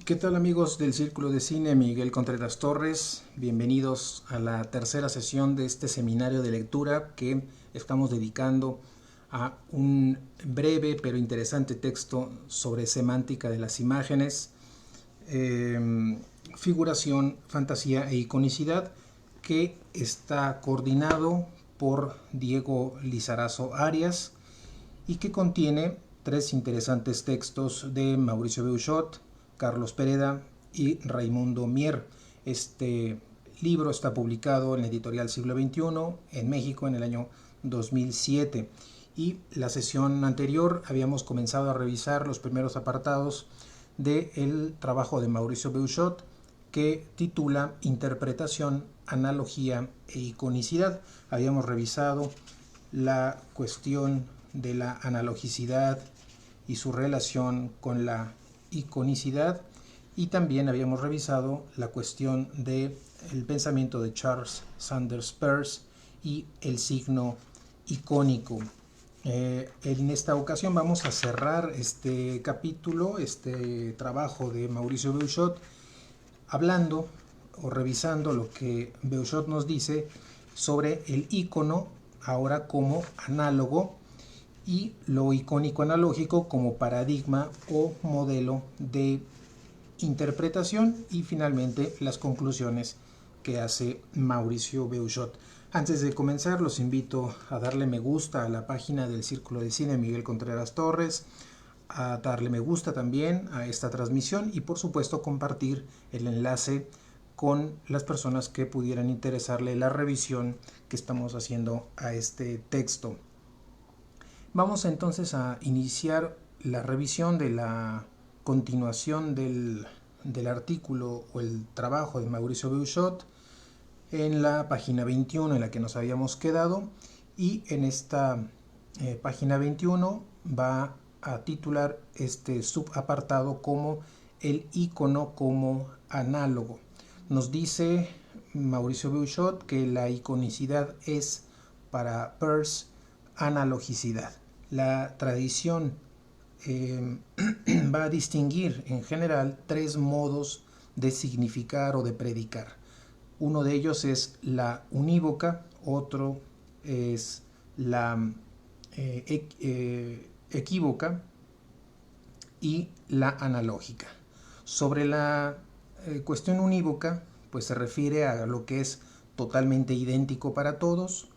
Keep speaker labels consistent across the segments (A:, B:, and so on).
A: ¿Qué tal amigos del Círculo de Cine? Miguel Contreras Torres, bienvenidos a la tercera sesión de este seminario de lectura que estamos dedicando a un breve pero interesante texto sobre semántica de las imágenes, figuración, fantasía e iconicidad, que está coordinado por Diego Lizarazo Arias y que contiene tres interesantes textos de Mauricio Beuchot, Carlos Pereda y Raimundo Mier. Este libro está publicado en la editorial Siglo XXI en México en el año 2007 y la sesión anterior habíamos comenzado a revisar los primeros apartados del trabajo de Mauricio Beuchot que titula Interpretación, Analogía e Iconicidad. Habíamos revisado la cuestión de la analogicidad y su relación con la iconicidad, y también habíamos revisado la cuestión del pensamiento de Charles Sanders Peirce y el signo icónico. En esta ocasión vamos a cerrar este capítulo, este trabajo de Mauricio Beuchot, hablando o revisando lo que Beuchot nos dice sobre el icono ahora como análogo y lo icónico analógico como paradigma o modelo de interpretación, y finalmente las conclusiones que hace Mauricio Beuchot. Antes de comenzar, los invito a darle me gusta a la página del Círculo de Cine Miguel Contreras Torres, a darle me gusta también a esta transmisión y por supuesto compartir el enlace con las personas que pudieran interesarle la revisión que estamos haciendo a este texto. Vamos entonces a iniciar la revisión de la continuación del artículo o el trabajo de Mauricio Beuchot en la página 21 en la que nos habíamos quedado, y en esta página 21 va a titular este subapartado como el icono como análogo. Nos dice Mauricio Beuchot que la iconicidad es para Peirce analogicidad. La tradición va a distinguir en general tres modos de significar o de predicar. Uno de ellos es la unívoca, otro es la equívoca y la analógica. Sobre la cuestión unívoca, pues se refiere a lo que es totalmente idéntico para todos,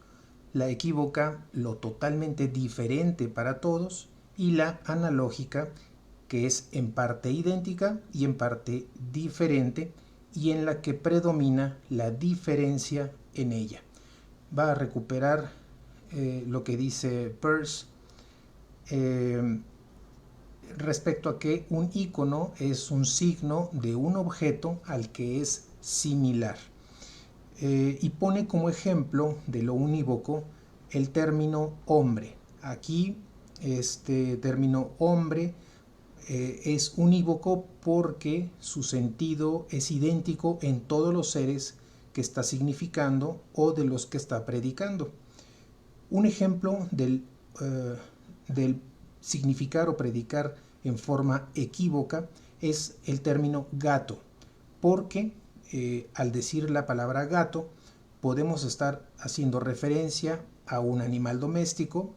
A: la equívoca lo totalmente diferente para todos, y la analógica, que es en parte idéntica y en parte diferente, y en la que predomina la diferencia en ella. Va a recuperar lo que dice Peirce respecto a que un icono es un signo de un objeto al que es similar. Y pone como ejemplo de lo unívoco el término hombre. Aquí este término hombre es unívoco porque su sentido es idéntico en todos los seres que está significando o de los que está predicando. Un ejemplo del significar o predicar en forma equívoca es el término gato, porque al decir la palabra gato podemos estar haciendo referencia a un animal doméstico,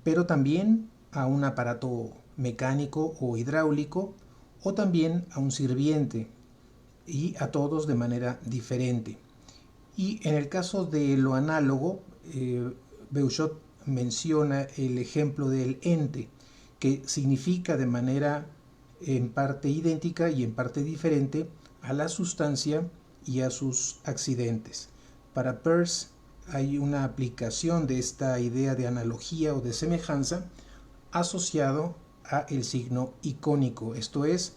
A: pero también a un aparato mecánico o hidráulico, o también a un sirviente, y a todos de manera diferente. Y en el caso de lo análogo, Beuchot menciona el ejemplo del ente, que significa de manera en parte idéntica y en parte diferente a la sustancia y a sus accidentes. Para Peirce hay una aplicación de esta idea de analogía o de semejanza asociado a el signo icónico, esto es,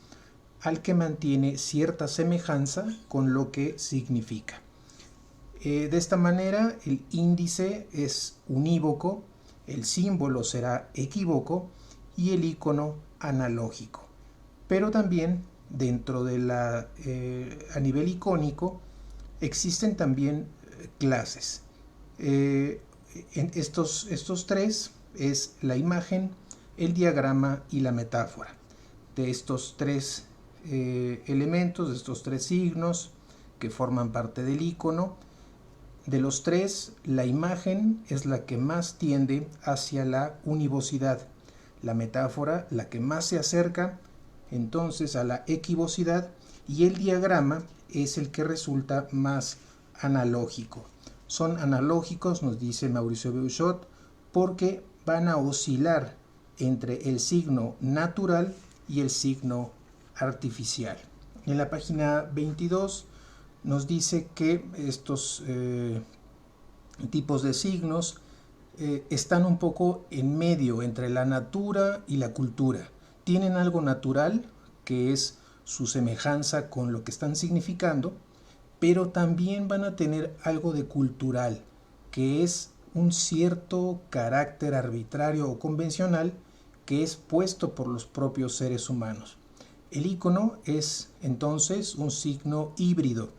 A: al que mantiene cierta semejanza con lo que significa. De esta manera el índice es unívoco, el símbolo será equívoco y el icono analógico. Pero también dentro de a nivel icónico existen también clases. En estos tres es la imagen, el diagrama y la metáfora. De estos tres elementos, de estos tres signos que forman parte del icono. De los tres, la imagen es la que más tiende hacia la univocidad. La metáfora, la que más se acerca entonces a la equivocidad, y el diagrama es el que resulta más analógico. Son analógicos, nos dice Mauricio Beuchot, porque van a oscilar entre el signo natural y el signo artificial. En la página 22 nos dice que estos tipos de signos están un poco en medio entre la natura y la cultura. Tienen algo natural, que es su semejanza con lo que están significando, pero también van a tener algo de cultural, que es un cierto carácter arbitrario o convencional que es puesto por los propios seres humanos. El icono es entonces un signo híbrido,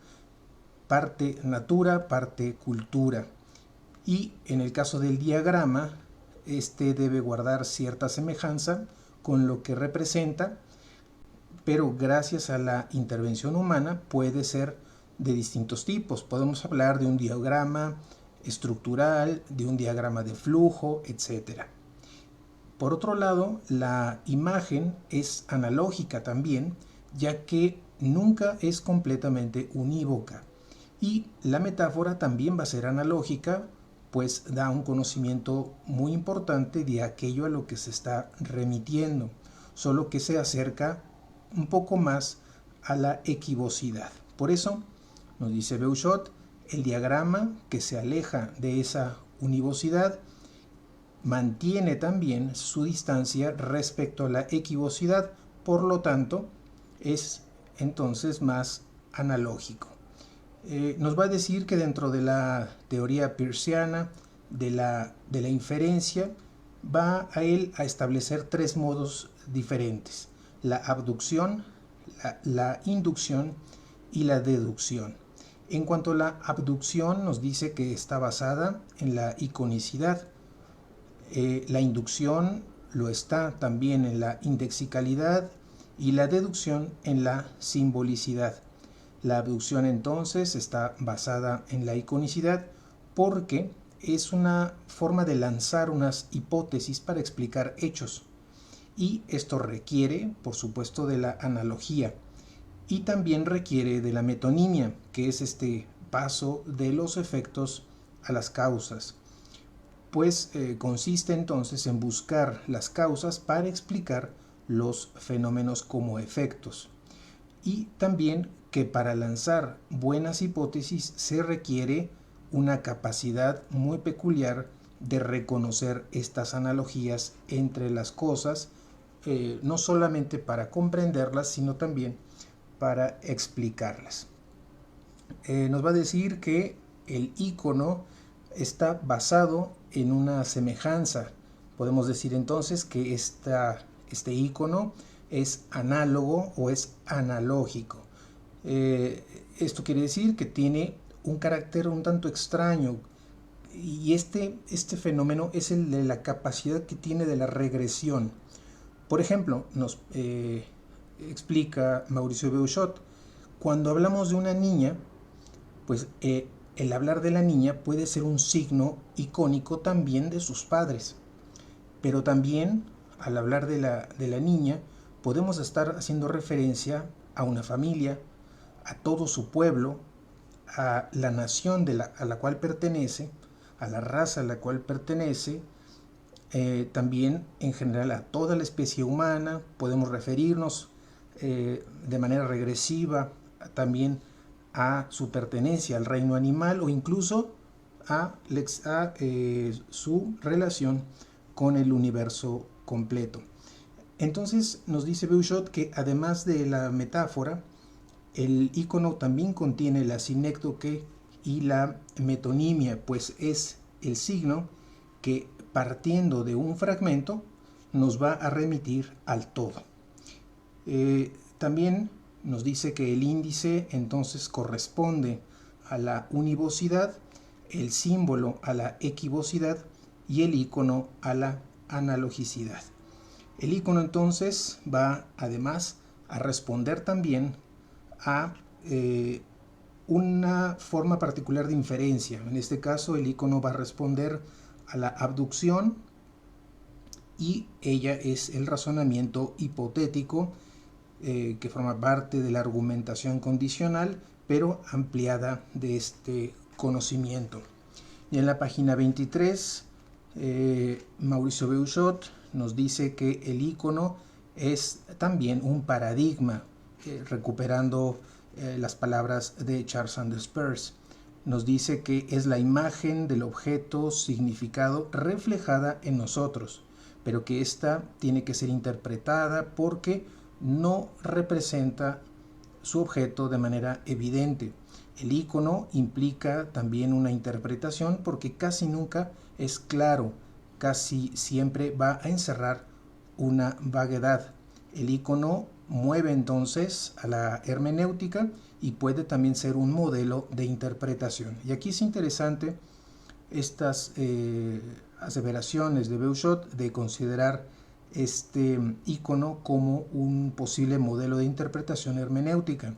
A: parte natura, parte cultura. Y en el caso del diagrama, este debe guardar cierta semejanza con lo que representa, pero gracias a la intervención humana puede ser de distintos tipos. Podemos hablar de un diagrama estructural, de un diagrama de flujo, etc. Por otro lado, la imagen es analógica también, ya que nunca es completamente unívoca. Y la metáfora también va a ser analógica, pues da un conocimiento muy importante de aquello a lo que se está remitiendo, solo que se acerca un poco más a la equivocidad. Por eso, nos dice Beuchot, el diagrama que se aleja de esa univocidad mantiene también su distancia respecto a la equivocidad, por lo tanto, es entonces más analógico. Nos va a decir que dentro de la teoría peirciana de la inferencia, va a él a establecer tres modos diferentes: la abducción, la inducción y la deducción. En cuanto a la abducción, nos dice que está basada en la iconicidad. La inducción lo está también en la indexicalidad y la deducción en la simbolicidad. La abducción entonces está basada en la iconicidad porque es una forma de lanzar unas hipótesis para explicar hechos, y esto requiere, por supuesto, de la analogía, y también requiere de la metonimia, que es este paso de los efectos a las causas, pues consiste entonces en buscar las causas para explicar los fenómenos como efectos. Y también que para lanzar buenas hipótesis se requiere una capacidad muy peculiar de reconocer estas analogías entre las cosas, no solamente para comprenderlas, sino también para explicarlas. Nos va a decir que el icono está basado en una semejanza. Podemos decir entonces que este icono es análogo o es analógico. Esto quiere decir que tiene un carácter un tanto extraño, y este fenómeno es el de la capacidad que tiene de la regresión. Por ejemplo, nos explica Mauricio Beuchot, cuando hablamos de una niña, pues el hablar de la niña puede ser un signo icónico también de sus padres, pero también al hablar de la niña podemos estar haciendo referencia a una familia, a todo su pueblo, a la nación a la cual pertenece, a la raza a la cual pertenece, también en general a toda la especie humana. Podemos referirnos de manera regresiva también a su pertenencia al reino animal, o incluso a su relación con el universo completo. Entonces nos dice Beuchot que además de la metáfora, el icono también contiene la sinécdoque y la metonimia, pues es el signo que, partiendo de un fragmento, nos va a remitir al todo. También nos dice que el índice entonces corresponde a la univocidad, el símbolo a la equivocidad y el icono a la analogicidad. El icono entonces va además a responder también a una forma particular de inferencia. En este caso, el icono va a responder a la abducción y ella es el razonamiento hipotético que forma parte de la argumentación condicional, pero ampliada de este conocimiento. Y en la página 23, Mauricio Beuchot nos dice que el icono es también un paradigma, recuperando las palabras de Charles Sanders Peirce. Nos dice que es la imagen del objeto significado reflejada en nosotros, pero que ésta tiene que ser interpretada porque no representa su objeto de manera evidente. El icono implica también una interpretación porque casi nunca es claro, casi siempre va a encerrar una vaguedad. El icono mueve entonces a la hermenéutica y puede también ser un modelo de interpretación. Y aquí es interesante estas aseveraciones de Beuchot de considerar este icono como un posible modelo de interpretación hermenéutica.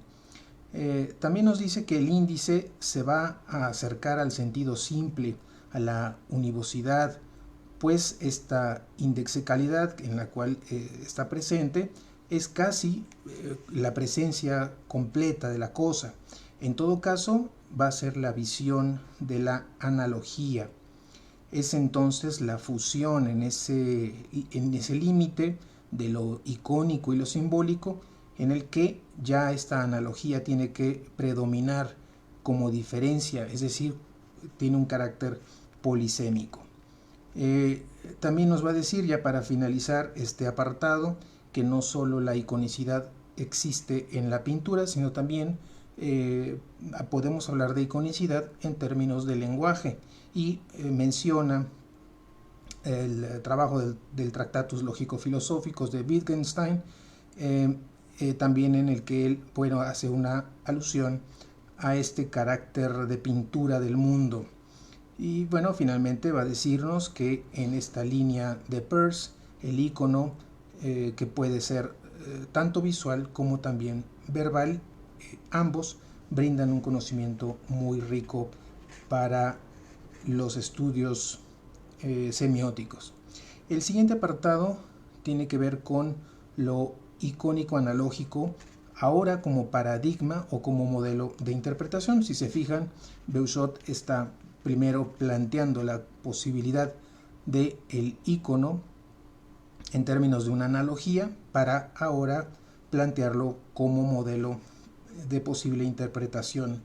A: También nos dice que el índice se va a acercar al sentido simple, a la univocidad, pues esta indexicalidad en la cual está presente es casi la presencia completa de la cosa. En todo caso, va a ser la visión de la analogía. Es entonces la fusión en ese límite de lo icónico y lo simbólico en el que ya esta analogía tiene que predominar como diferencia, es decir, tiene un carácter polisémico. También nos va a decir, ya para finalizar este apartado, que no solo la iconicidad existe en la pintura, sino también podemos hablar de iconicidad en términos de lenguaje, y menciona el trabajo del Tractatus Lógico-Filosóficos de Wittgenstein, también en el que él hace una alusión a este carácter de pintura del mundo. Y bueno, finalmente va a decirnos que en esta línea de Peirce, el icono, que puede ser tanto visual como también verbal, ambos brindan un conocimiento muy rico para los estudios semióticos. El siguiente apartado tiene que ver con lo icónico analógico, ahora como paradigma o como modelo de interpretación. Si se fijan, Beuchot está primero planteando la posibilidad de el icono en términos de una analogía para ahora plantearlo como modelo de posible interpretación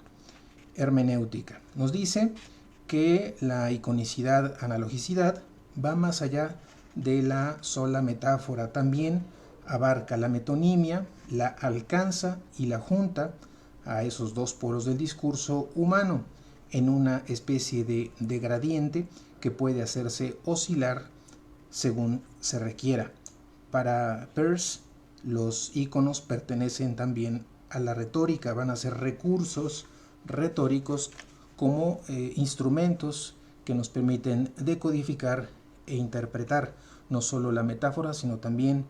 A: hermenéutica. Nos dice que la iconicidad, analogicidad, va más allá de la sola metáfora. También abarca la metonimia, la alcanza y la junta a esos dos polos del discurso humano en una especie de gradiente que puede hacerse oscilar según se requiera. Para Peirce, los iconos pertenecen también a la retórica, van a ser recursos retóricos como instrumentos que nos permiten decodificar e interpretar no solo la metáfora, sino también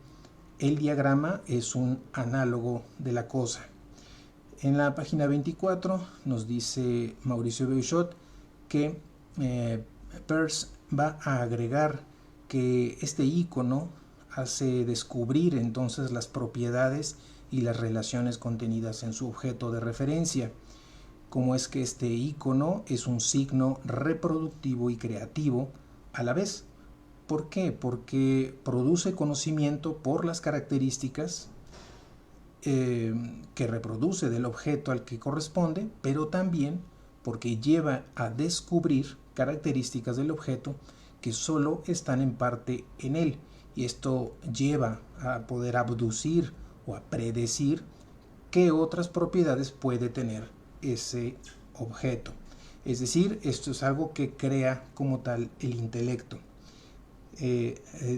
A: el diagrama es un análogo de la cosa. En la página 24 nos dice Mauricio Beuchot que Peirce va a agregar que este icono hace descubrir entonces las propiedades y las relaciones contenidas en su objeto de referencia. Cómo es que este icono es un signo reproductivo y creativo a la vez. ¿Por qué? Porque produce conocimiento por las características que reproduce del objeto al que corresponde, pero también porque lleva a descubrir características del objeto que solo están en parte en él, y esto lleva a poder abducir o a predecir qué otras propiedades puede tener ese objeto. Es decir, esto es algo que crea como tal el intelecto.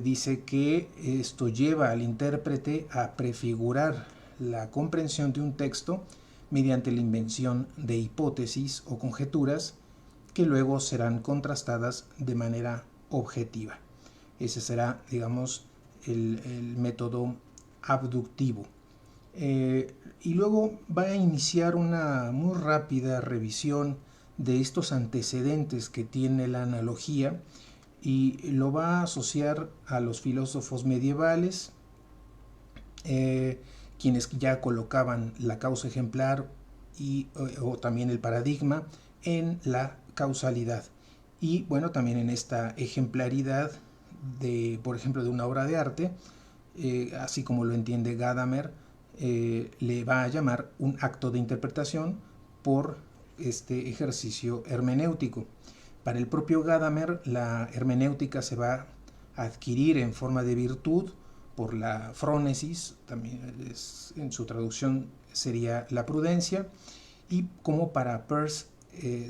A: Dice que esto lleva al intérprete a prefigurar la comprensión de un texto mediante la invención de hipótesis o conjeturas que luego serán contrastadas de manera objetiva. Ese será, digamos, el método abductivo. Y luego va a iniciar una muy rápida revisión de estos antecedentes que tiene la analogía y lo va a asociar a los filósofos medievales, quienes ya colocaban la causa ejemplar o también el paradigma en la causalidad. Y bueno, también en esta ejemplaridad de, por ejemplo, de una obra de arte, así como lo entiende Gadamer, le va a llamar un acto de interpretación por este ejercicio hermenéutico. Para el propio Gadamer, la hermenéutica se va a adquirir en forma de virtud por la frónesis, también en su traducción sería la prudencia, y como para Peirce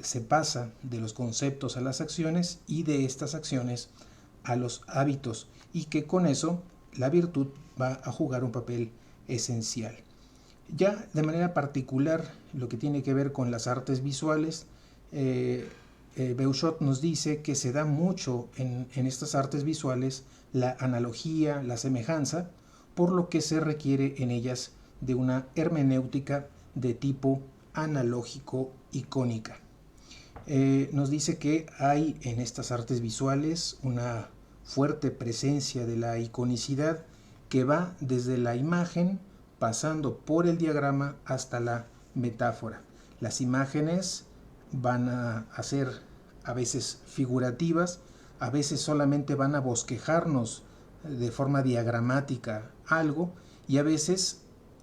A: se pasa de los conceptos a las acciones y de estas acciones a los hábitos, y que con eso la virtud va a jugar un papel esencial. Ya de manera particular, lo que tiene que ver con las artes visuales, Beuchot nos dice que se da mucho en estas artes visuales la analogía, la semejanza, por lo que se requiere en ellas de una hermenéutica de tipo analógico-icónica. Nos dice que hay en estas artes visuales una fuerte presencia de la iconicidad que va desde la imagen pasando por el diagrama hasta la metáfora. Las imágenes van a ser a veces figurativas, a veces solamente van a bosquejarnos de forma diagramática algo, y a veces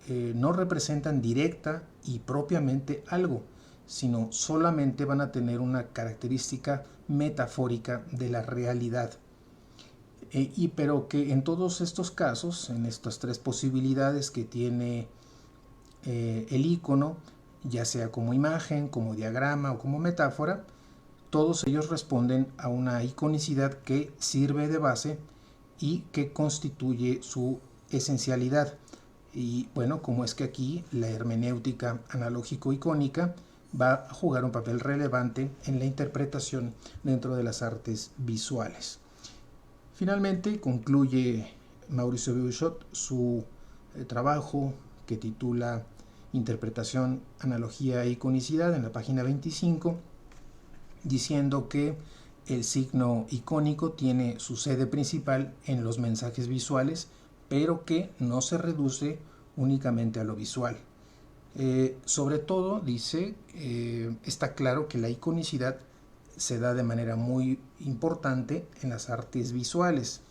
A: no representan directa y propiamente algo, sino solamente van a tener una característica metafórica de la realidad. Pero que en todos estos casos, en estas tres posibilidades que tiene el icono, ya sea como imagen, como diagrama o como metáfora, todos ellos responden a una iconicidad que sirve de base y que constituye su esencialidad. Y bueno, como es que aquí la hermenéutica analógico-icónica va a jugar un papel relevante en la interpretación dentro de las artes visuales. Finalmente concluye Mauricio Beuchot su trabajo que titula Interpretación, Analogía e Iconicidad en la página 25, diciendo que el signo icónico tiene su sede principal en los mensajes visuales, pero que no se reduce únicamente a lo visual. Sobre todo, dice, está claro que la iconicidad se da de manera muy importante en las artes visuales,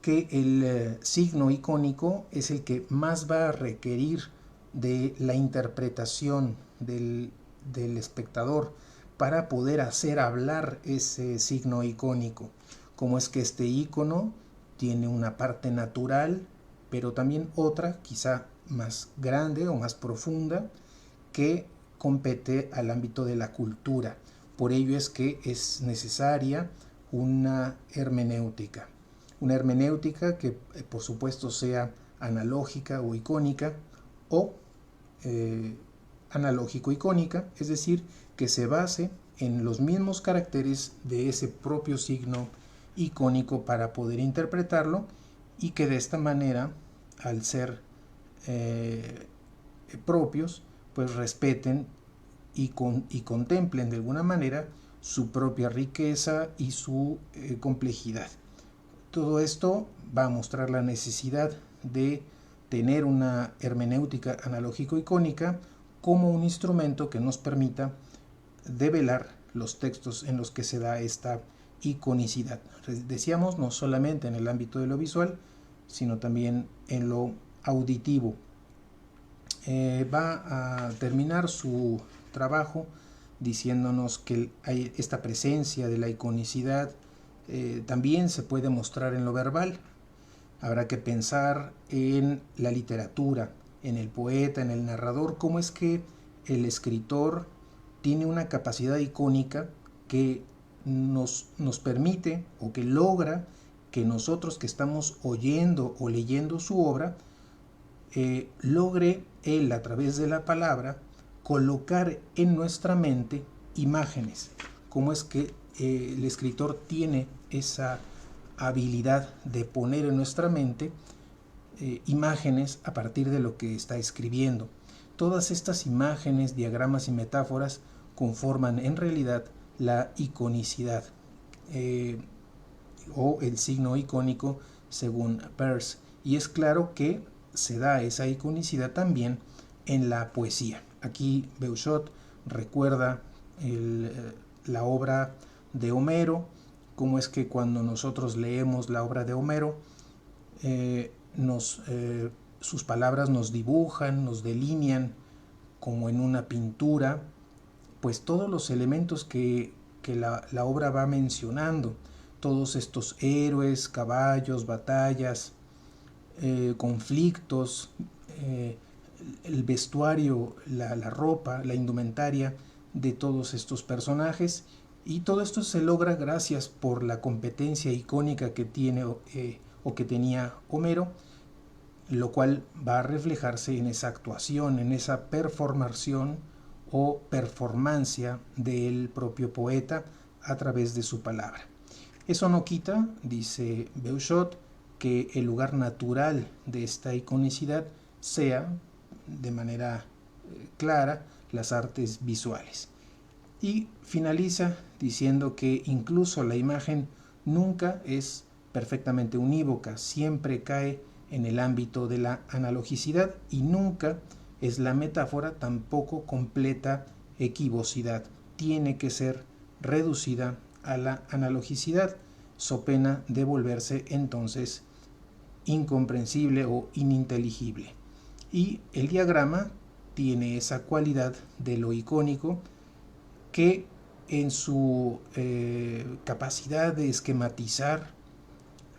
A: que el signo icónico es el que más va a requerir de la interpretación del espectador para poder hacer hablar ese signo icónico. Como es que este icono tiene una parte natural, pero también otra, quizá más grande o más profunda, que compete al ámbito de la cultura. Por ello es que es necesaria una hermenéutica. Una hermenéutica que por supuesto sea analógica o icónica, o analógico-icónica, es decir, que se base en los mismos caracteres de ese propio signo icónico para poder interpretarlo, y que de esta manera, al ser propios, pues respeten y contemplen de alguna manera su propia riqueza y su complejidad. Todo esto va a mostrar la necesidad de tener una hermenéutica analógico-icónica como un instrumento que nos permita develar los textos en los que se da esta iconicidad. Decíamos, no solamente en el ámbito de lo visual, sino también en lo auditivo. Va a terminar su trabajo diciéndonos que hay esta presencia de la iconicidad también se puede mostrar en lo verbal. Habrá que pensar en la literatura, en el poeta, en el narrador, cómo es que el escritor tiene una capacidad icónica que nos permite, o que logra que nosotros que estamos oyendo o leyendo su obra, logre él a través de la palabra colocar en nuestra mente imágenes. Cómo es que el escritor tiene esa habilidad de poner en nuestra mente imágenes a partir de lo que está escribiendo. Todas estas imágenes, diagramas y metáforas conforman en realidad la iconicidad o el signo icónico según Peirce. Y es claro que se da esa iconicidad también en la poesía. Aquí Beuchot recuerda la obra de Homero, cómo es que cuando nosotros leemos la obra de Homero, sus palabras nos dibujan, nos delinean como en una pintura, pues todos los elementos que la obra va mencionando, todos estos héroes, caballos, batallas, conflictos, el vestuario, la ropa, la indumentaria de todos estos personajes, y todo esto se logra gracias por la competencia icónica que tiene o que tenía Homero, lo cual va a reflejarse en esa actuación, en esa performación o performancia del propio poeta a través de su palabra. Eso no quita, dice Beuchot, que el lugar natural de esta iconicidad sea, de manera clara, las artes visuales. Y finaliza diciendo que incluso la imagen nunca es perfectamente unívoca, siempre cae en el ámbito de la analogicidad y nunca es la metáfora tampoco completa equivocidad. Tiene que ser reducida a la analogicidad, so pena de volverse entonces incomprensible o ininteligible. Y el diagrama tiene esa cualidad de lo icónico que en su capacidad de esquematizar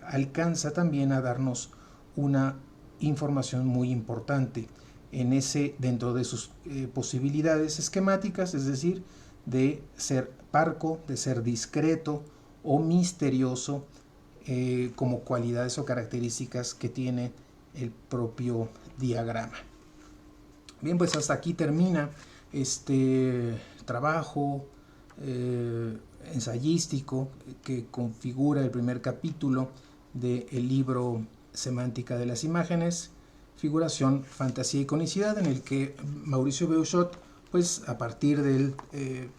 A: alcanza también a darnos una información muy importante dentro de sus posibilidades esquemáticas, es decir, de ser parco, de ser discreto o misterioso, como cualidades o características que tiene el propio diagrama. Bien, pues hasta aquí termina este trabajo ensayístico que configura el primer capítulo del libro Semántica de las Imágenes, Figuración, Fantasía y Iconicidad, en el que Mauricio Beuchot, pues a partir de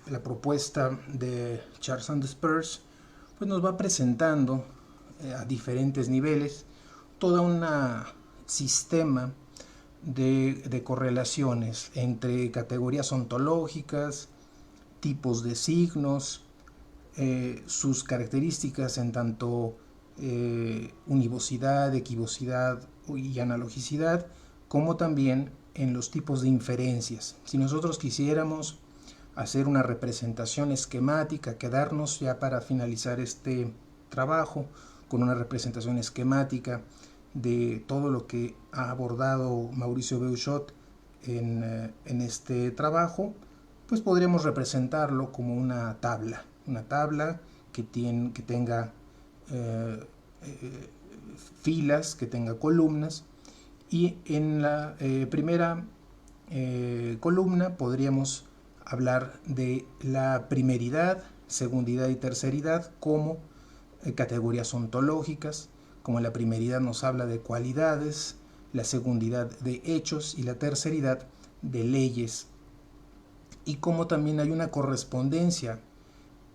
A: la propuesta de Charles Sanders Peirce, pues nos va presentando a diferentes niveles todo un sistema de correlaciones entre categorías ontológicas, tipos de signos, sus características en tanto univocidad, equivocidad y analogicidad, como también en los tipos de inferencias. Si nosotros quisiéramos hacer una representación esquemática, quedarnos ya para finalizar este trabajo con una representación esquemática de todo lo que ha abordado Mauricio Beuchot en este trabajo, pues podríamos representarlo como una tabla que tenga filas, que tenga columnas, y en la primera columna podríamos hablar de la primeridad, segundidad y terceridad como categorías ontológicas. Como la primeridad nos habla de cualidades, la segundidad de hechos y la terceridad de leyes, y como también hay una correspondencia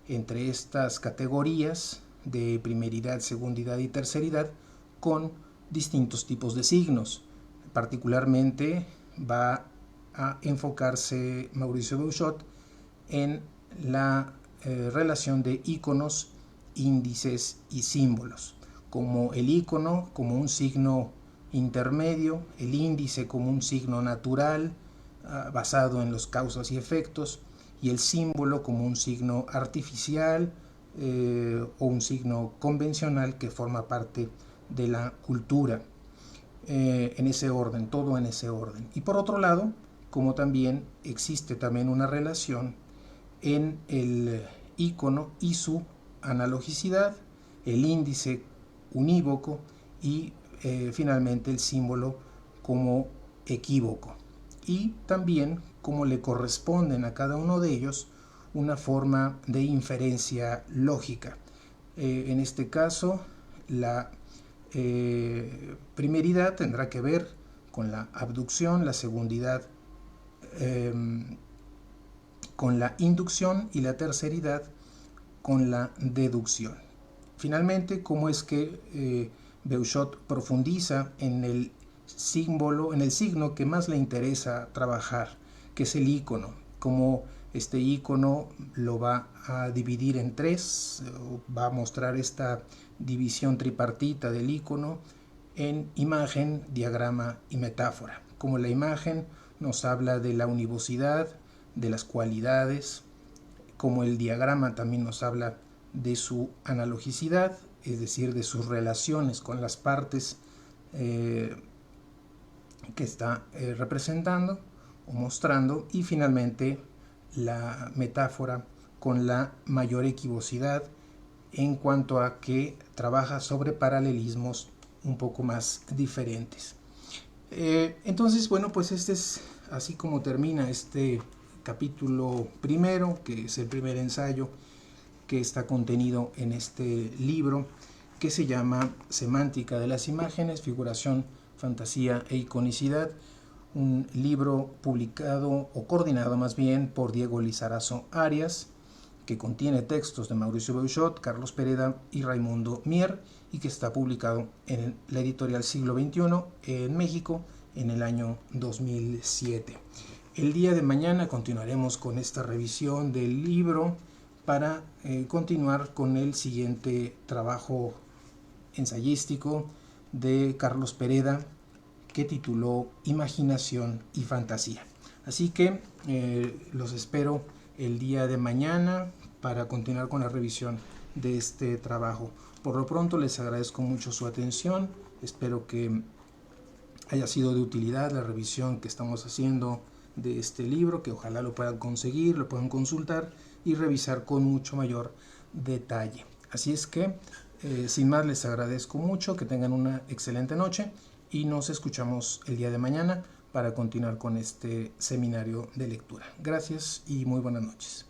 A: entre estas categorías de primeridad, segundidad y terceridad con distintos tipos de signos. Particularmente va a enfocarse Mauricio Beuchot en la relación de íconos, índices y símbolos, como el ícono como un signo intermedio, el índice como un signo natural basado en los causas y efectos, y el símbolo como un signo artificial o un signo convencional que forma parte de la cultura. En ese orden, todo en ese orden. Y por otro lado, como también existe también una relación en el ícono y su analogicidad, el índice unívoco y finalmente el símbolo como equívoco, y también como le corresponden a cada uno de ellos una forma de inferencia lógica. En este caso, la primeridad tendrá que ver con la abducción, la segundidad con la inducción y la terceridad con la deducción. Finalmente, cómo es que Beuchot profundiza en el símbolo, en el signo que más le interesa trabajar, que es el ícono, cómo este ícono lo va a dividir en tres, va a mostrar esta división tripartita del ícono en imagen, diagrama y metáfora. Como la imagen nos habla de la univocidad, de las cualidades, como el diagrama también nos habla de su analogicidad, es decir, de sus relaciones con las partes que está representando o mostrando, y finalmente la metáfora con la mayor equivocidad en cuanto a que trabaja sobre paralelismos un poco más diferentes. Entonces, bueno, pues este es así como termina este capítulo primero, que es el primer ensayo que está contenido en este libro, que se llama Semántica de las imágenes, figuración, fantasía e iconicidad, un libro publicado o coordinado más bien por Diego Lizarazo Arias, que contiene textos de Mauricio Beuchot, Carlos Pereda y Raimundo Mier, y que está publicado en la editorial Siglo XXI en México en el año 2007. El día de mañana continuaremos con esta revisión del libro para continuar con el siguiente trabajo ensayístico de Carlos Pereda, que tituló Imaginación y Fantasía. Así que los espero el día de mañana para continuar con la revisión de este trabajo. Por lo pronto les agradezco mucho su atención, espero que haya sido de utilidad la revisión que estamos haciendo de este libro, que ojalá lo puedan conseguir, lo puedan consultar y revisar con mucho mayor detalle. Así es que, sin más, les agradezco mucho, que tengan una excelente noche y nos escuchamos el día de mañana para continuar con este seminario de lectura. Gracias y muy buenas noches.